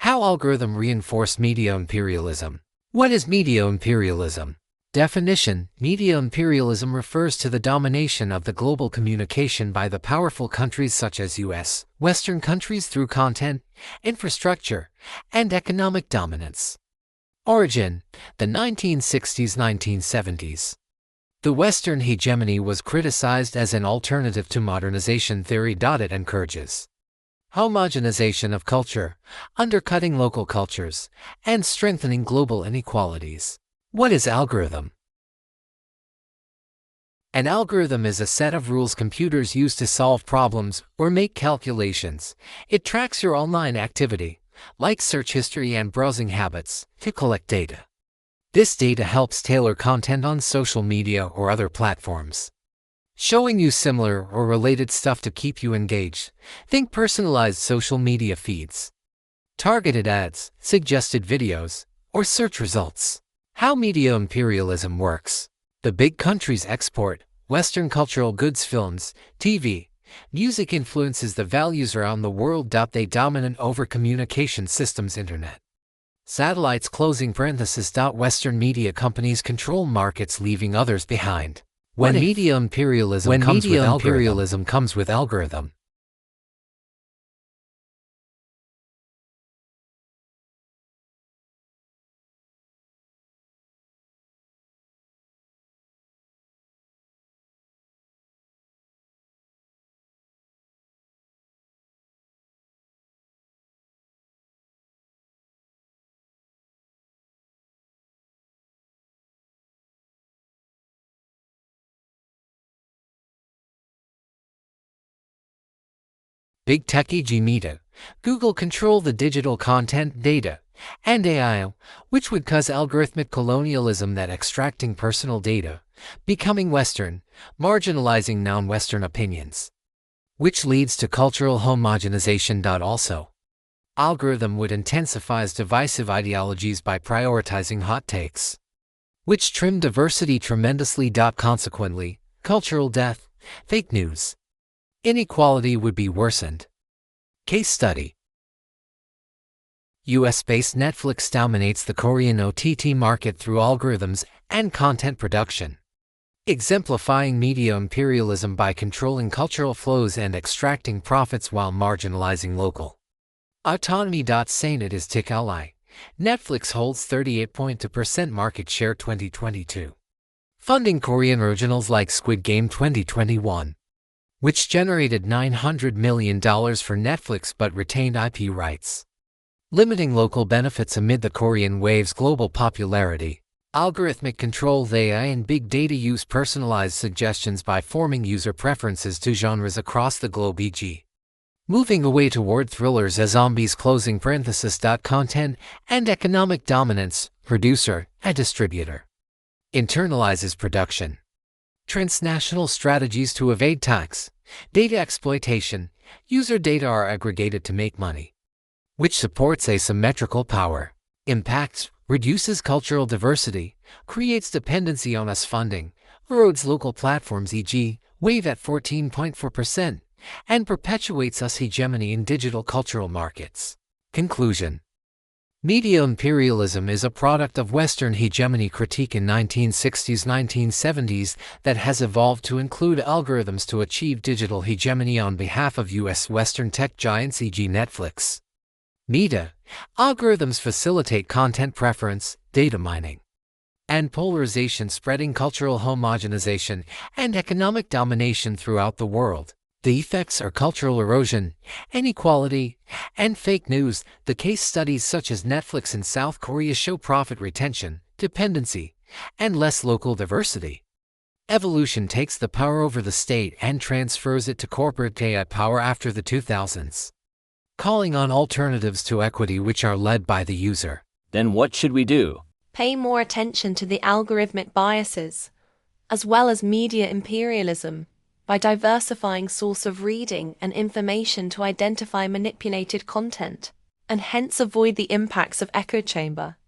How algorithm reinforce media imperialism. What is media imperialism? Definition: media imperialism refers to the domination of the global communication by the powerful countries such as US, Western countries through content, infrastructure, and economic dominance. Origin: the 1960s-1970s. The Western hegemony was criticized as an alternative to modernization theory. It encourages homogenization of culture, undercutting local cultures, and strengthening global inequalities. What is algorithm? An algorithm is a set of rules computers use to solve problems or make calculations. It tracks your online activity, like search history and browsing habits, to collect data. This data helps tailor content on social media or other platforms, showing you similar or related stuff to keep you engaged. Think personalized social media feeds, targeted ads, suggested videos, or search results. How media imperialism works. The big countries export Western cultural goods, films, TV, music influences the values around the world. They dominate over communication systems, internet, satellites. Western media companies control markets, leaving others behind. When media imperialism comes with algorithm. Big Tech, e.g. Meta, Google, control the digital content, data, and AI, which would cause algorithmic colonialism, that extracting personal data, becoming Western, marginalizing non-Western opinions, which leads to cultural homogenization. Also, algorithm would intensify divisive ideologies by prioritizing hot takes, which trim diversity tremendously. Consequently, cultural death, fake news, inequality would be worsened. Case study: US-based Netflix dominates the Korean OTT market through algorithms and content production, exemplifying media imperialism by controlling cultural flows and extracting profits while marginalizing local autonomy. Saying it is tech ally, Netflix holds 38.2% market share 2022, funding Korean originals like Squid Game 2021, which generated $900 million for Netflix but retained IP rights, limiting local benefits amid the Korean wave's global popularity. Algorithmic control: the AI and big data use personalized suggestions by forming user preferences to genres across the globe, e.g. moving away toward thrillers as zombies. Content and economic dominance: producer and distributor internalizes production. Transnational strategies to evade tax, data exploitation: user data are aggregated to make money, which supports asymmetrical power. Impacts: reduces cultural diversity, creates dependency on US funding, erodes local platforms, e.g. Wave at 14.4%, and perpetuates US hegemony in digital cultural markets. Conclusion: media imperialism is a product of Western hegemony critique in 1960s-1970s that has evolved to include algorithms to achieve digital hegemony on behalf of US Western tech giants, e.g. Netflix. Meta: algorithms facilitate content preference, data mining, and polarization, spreading cultural homogenization and economic domination throughout the world. The effects are cultural erosion, inequality, and fake news. The case studies such as Netflix in South Korea show profit retention, dependency, and less local diversity. Evolution takes the power over the state and transfers it to corporate AI power after the 2000s, calling on alternatives to equity which are led by the user. Then what should we do? Pay more attention to the algorithmic biases, as well as media imperialism, by diversifying source of reading and information to identify manipulated content, and hence avoid the impacts of echo chamber.